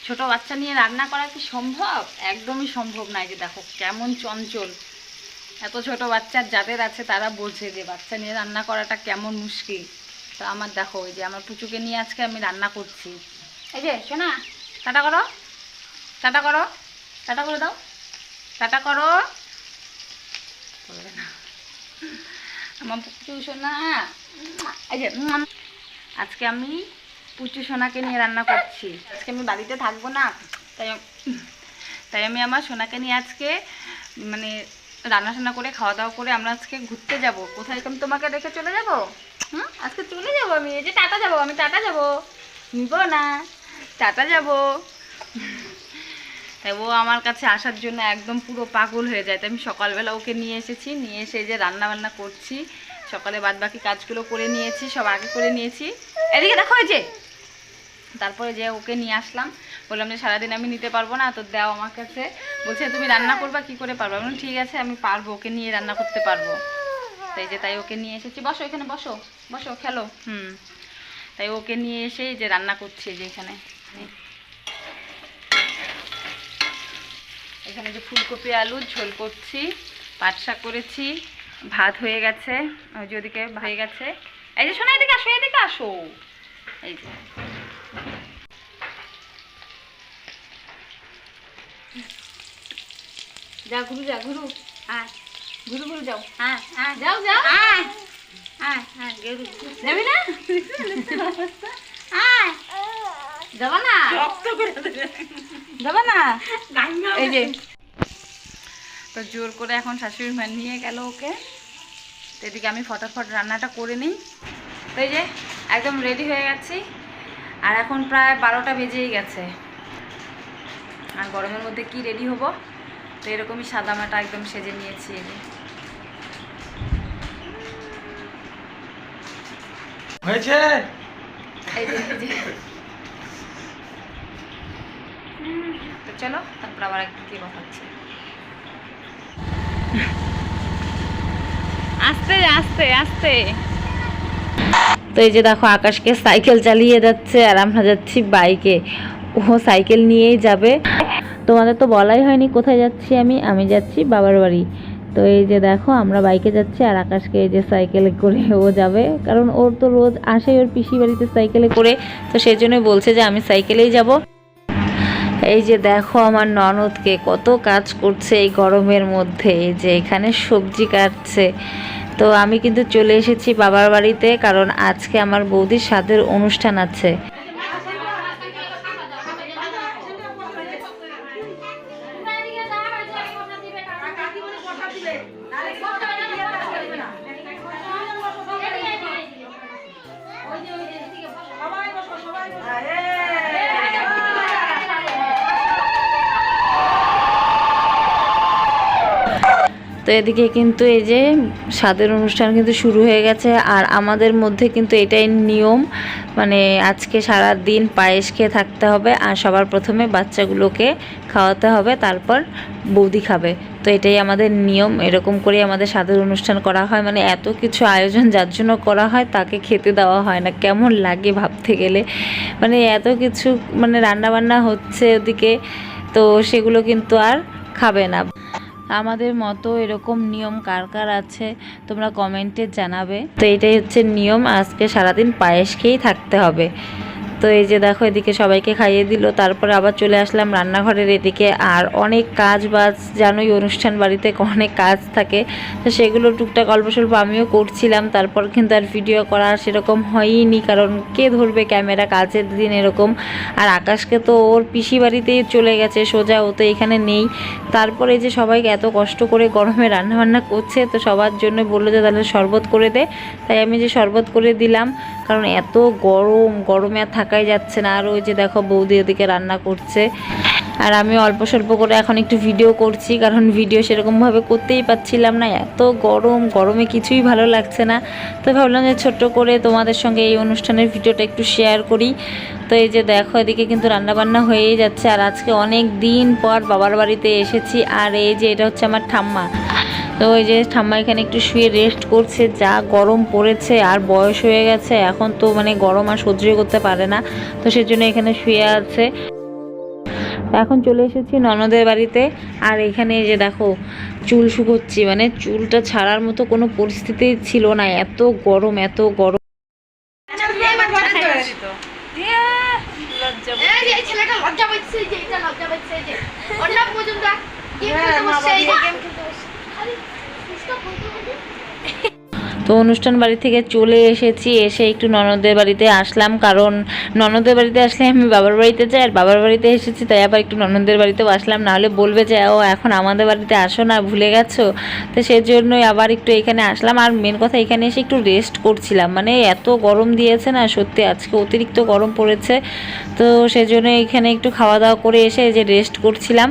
ছোট বাচ্চা নিয়ে রান্না করা কি সম্ভব? একদমই সম্ভব না। এই যে দেখো কেমন চঞ্চল। এত ছোট বাচ্চার যাদের আছে তারা বোঝে যে বাচ্চা নিয়ে রান্না করাটা কেমন মুশকিল। তো আমার দেখো এই যে আমার পুচুকে নিয়ে আজকে আমি রান্না করছি। এই যে শোনা, টাটা করো, টাটা করো, টাটা করে দাও, টাটা করো। না আমার পুচু সোনা, এই যে আজকে আমি পুচু সোনাকে নিয়ে রান্না করছি। আজকে আমি বাড়িতে থাকবো না, তাই আমি আমার সোনাকে নিয়ে আজকে মানে রান্না টান্না করে খাওয়া দাওয়া করে আমরা আজকে ঘুরতে যাব। কোথায় আমি তোমাকে রেখে চলে যাব? আজকে চলে যাব আমি। এই যে টাটা যাব, আমি টাটা যাব, নিব না, টাটা যাব। তাই ও আমার কাছে আসার জন্য একদম পুরো পাগল হয়ে যায়। তাই আমি সকালবেলা ওকে নিয়ে এসেছি, নিয়ে এসে যে রান্না বান্না করছি। সকালে বাদ বাকি কাজগুলো করে নিয়েছি, সব আগে করে নিয়েছি। এদিকে দেখো, এই যে তারপরে যে ওকে নিয়ে আসলাম, বললাম যে সারাদিন আমি নিতে পারবো না, তো দাও আমার কাছে। বলছে তুমি রান্না করবা, কি করে পারবো? আমি বললাম ঠিক আছে আমি পারবো, ওকে নিয়ে রান্না করতে পারবো। তাই ওকে নিয়ে এসেছি। বসো এখানে, বসো বসো, খেলো। তাই ওকে নিয়ে এসে যে রান্না করছি, যে এখানে এখানে যে ফুলকপি আলুর ঝোল করছি, পাট শাক করেছি, ভাত হয়ে গেছে, ওই যে ওদিকে হয়ে গেছে। এই যে শোনো, এদিকে আসো, এদিকে আসো। এই যে যা ঘুরু, যা ঘুরু, হ্যাঁ ঘুরু ঘুরু যাও, হ্যাঁ হ্যাঁ যাও যাও, হ্যাঁ হ্যাঁ হ্যাঁ ঘুরু যাবি না, হ্যাঁ যাবা না, যাবা না। এই যে তো জোর করে এখন শাশুড়ি মা নিয়ে গেল ওকে। তো এদিকে আমি ফটাফট রান্নাটা করে নিই। তো এই যে একদম রেডি হয়ে গেছি, আর এখন প্রায় 12টা বেজেই গেছে। আর গরমের মধ্যে কি রেডি হব, তো এরকমই সাদামাটা একদম সেজে নিয়েছি। এই যে হয়েছে, এই যে তো চলো তারপর আবার একদিন কি কথা হচ্ছে। আস্তে আস্তে আস্তে। তো এই যে দেখো আকাশকে সাইকেল চালিয়ে যাচ্ছে, আর আমরা যাচ্ছি বাইকে। ও সাইকেল নিয়েই যাবে। তোমাদের তো বলাই হয়নি কোথায় যাচ্ছি আমি যাচ্ছি বাবার বাড়ি। তো এই যে দেখো আমরা বাইকে যাচ্ছি, আর আকাশকে এই যে সাইকেলে করে ও যাবে, কারণ ওর তো রোজ আসে ওর পিসি বাড়িতে সাইকেলে করে, তো সেই জন্যই বলছে যে আমি সাইকেলেই যাব। এই যে দেখো আমার ননদকে কত কাজ করছে এই গরমের মধ্যে, এই যে এখানে সবজি কাটছে। তো আমি কিন্তু চলে এসেছি বাবার বাড়িতে, কারণ আজকে আমার বৌদির সাধের অনুষ্ঠান আছে। তো এদিকে কিন্তু এই যে স্বাদের অনুষ্ঠান কিন্তু শুরু হয়ে গেছে, আর আমাদের মধ্যে কিন্তু এটাই নিয়ম, মানে আজকে সারা দিন পায়েস খেয়ে থাকতে হবে, আর সবার প্রথমে বাচ্চাগুলোকে খাওয়াতে হবে, তারপর বৌদি খাবে। তো এটাই আমাদের নিয়ম, এরকম করে আমাদের স্বাদের অনুষ্ঠান করা হয়। মানে এত কিছু আয়োজন যার জন্য করা হয় তাকে খেতে দেওয়া হয় না, কেমন লাগে ভাবতে গেলে। মানে এত কিছু মানে রান্নাবান্না হচ্ছে ওদিকে, তো সেগুলো কিন্তু আর খাবে না। আমাদের মতো এরকম নিয়ম কার কার আছে তোমরা কমেন্টে জানাবে। তো এটাই হচ্ছে নিয়ম, আজকে সারাদিন পায়েস খেয়েই থাকতে হবে। তো এই যে দেখো এদিকে সবাইকে খাইয়ে দিল, তারপরে আবার চলে আসলাম রান্নাঘরের এদিকে। আর অনেক কাজ বাজ, জানোই অনুষ্ঠান বাড়িতে অনেক কাজ থাকে, তো সেগুলো টুকটাক অল্প স্বল্প আমিও করছিলাম। তারপর কিন্তু আর ভিডিও করা সেরকম হয়নি, কারণ কে ধরবে ক্যামেরা, কাজের দিন এরকম। আর আকাশকে তো ওর পিসি বাড়িতেই চলে গেছে সোজা, ও তো এখানে নেই। তারপরে যে সবাইকে এত কষ্ট করে গরমে রান্নাবান্না করছে, তো সবার জন্য বললো যে তাহলে শরবত করে দে। তাই আমি যে শরবত করে দিলাম, কারণ এত গরমে আর থাকাই যাচ্ছে না। আর ওই যে দেখো বৌদি ওদিকে রান্না করছে, আর আমি অল্প স্বল্প করে এখন একটু ভিডিও করছি, কারণ ভিডিও সেরকমভাবে করতেই পারছিলাম না, এত গরমে কিছুই ভালো লাগছে না। তো ভাবলাম যে ছোট্ট করে তোমাদের সঙ্গে এই অনুষ্ঠানের ভিডিওটা একটু শেয়ার করি। তো এই যে দেখো এদিকে কিন্তু রান্নাবান্না হয়েই যাচ্ছে, আর আজকে অনেক দিন পর বাবার বাড়িতে এসেছি। আর এই যে এটা হচ্ছে আমার ঠাম্মা। তো ওই যে ঠাম্মা এখানে একটু শুয়ে রেস্ট করছে, যা গরম পড়েছে, আর বয়স হয়ে গেছে, এখন তো মানে গরম আর সহ্য করতে পারে না, তো সেজন্য এখানে শুয়ে আছে। এখন চলে এসেছি ননদের বাড়িতে। আর এখানে এই যে দেখো চুল শুকোচ্ছি, মানে চুলটা ছাড়ার মতো কোনো পরিস্থিতি ছিল না, এত গরম এত গরম। তো অনুষ্ঠান বাড়ি থেকে চলে এসেছি, এসে একটু ননদের বাড়িতে আসলাম, কারণ ননদের বাড়িতে আসলে আমি বাবার বাড়িতে যাই, আর বাবার বাড়িতে এসেছি তাই আবার একটু ননদের বাড়িতেও আসলাম, নাহলে বলবে যে ও এখন আমাদের বাড়িতে আসো না, ভুলে গেছো। তো সেই জন্যই আবার একটু এখানে আসলাম। আর মেন কথা এখানে এসে একটু রেস্ট করছিলাম, মানে এত গরম দিয়েছে না, সত্যি আজকে অতিরিক্ত গরম পড়েছে। তো সেই জন্য এখানে একটু খাওয়া দাওয়া করে এসে এই যে রেস্ট করছিলাম।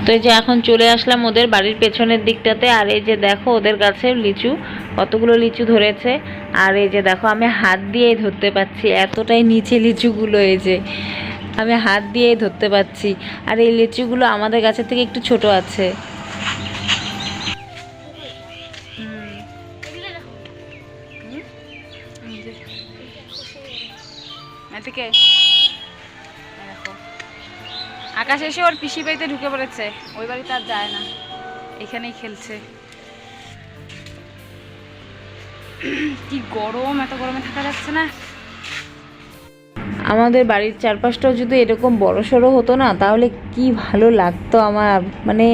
তো এই যে এখন চলে আসলাম ওদের বাড়ির পেছনের দিকটাতে। আর এই যে দেখো ওদের কাছে লিচু, কতগুলো লিচু ধরেছে। আর এই যে দেখো আমি হাত দিয়েই ধরতে পারছি, এতটাই নিচে লিচুগুলো, এই যে আমি হাত দিয়েই ধরতে পারছি। আর এই লিচুগুলো আমাদের গাছের থেকে একটু ছোট আছে। আকাশ এসে ওর পিসি বাড়িতে ঢুকে পড়েছে, ওই বাড়িতে আর যায় না, এখানেই খেলছে। কি গরম, এত গরমে থাকা যাচ্ছে না। আমাদের বাড়ির চারপাশটাও যদি এরকম বড়সড় হতো না, তাহলে কি ভালো লাগতো আমার। মানে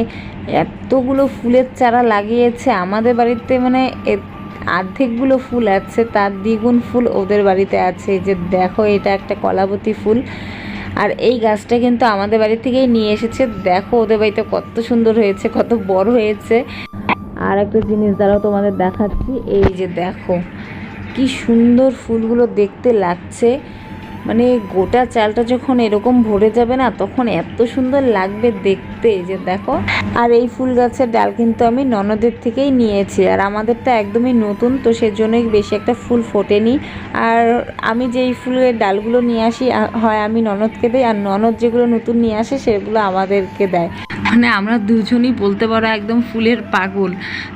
এতগুলো ফুলের চারা লাগিয়েছে আমাদের বাড়িতে, মানে অর্ধেকগুলো ফুল আছে, তার দ্বিগুণ ফুল ওদের বাড়িতে আছে। যে দেখো এটা একটা কলাবতী ফুল, আর এই গাছটা কিন্তু আমাদের বাড়ি থেকেই নিয়ে এসেছে। দেখো ওদের বাড়িতে কত সুন্দর হয়েছে, কত বড় হয়েছে। আর একটা জিনিস দ্বারাও তোমাদের দেখাচ্ছি, এই যে দেখো কি সুন্দর ফুলগুলো দেখতে লাগছে। মানে গোটা চালটা যখন এরকম ভরে যাবে না, তখন এত সুন্দর লাগবে দেখতে, যে দেখো। আর এই ফুল গাছের ডাল কিন্তু আমি ননদের থেকেই নিয়েছি, আর আমাদেরটা একদমই নতুন, তো সেজন্যই বেশি একটা ফুল ফোটেনি। আর আমি যেই ফুলের ডালগুলো নিয়ে আসি, হয় আমি ননদকে দেই, আর ননদ যেগুলো নতুন নিয়ে আসে সেগুলো আমাদেরকে দেয়। মানে আমরা দুজনই বলতে পারো একদম ফুলের পাগল।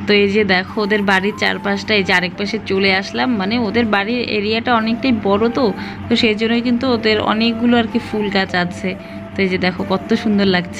তো এই যে দেখো ওদের বাড়ির চারপাশটা, এই যে আরেক পাশে চলে আসলাম, মানে ওদের বাড়ির এরিয়াটা অনেকটাই বড়, তো সেই জন্যই কিন্তু ওদের অনেকগুলো আর কি ফুল গাছ আছে। তো এই যে দেখো কত সুন্দর লাগছে।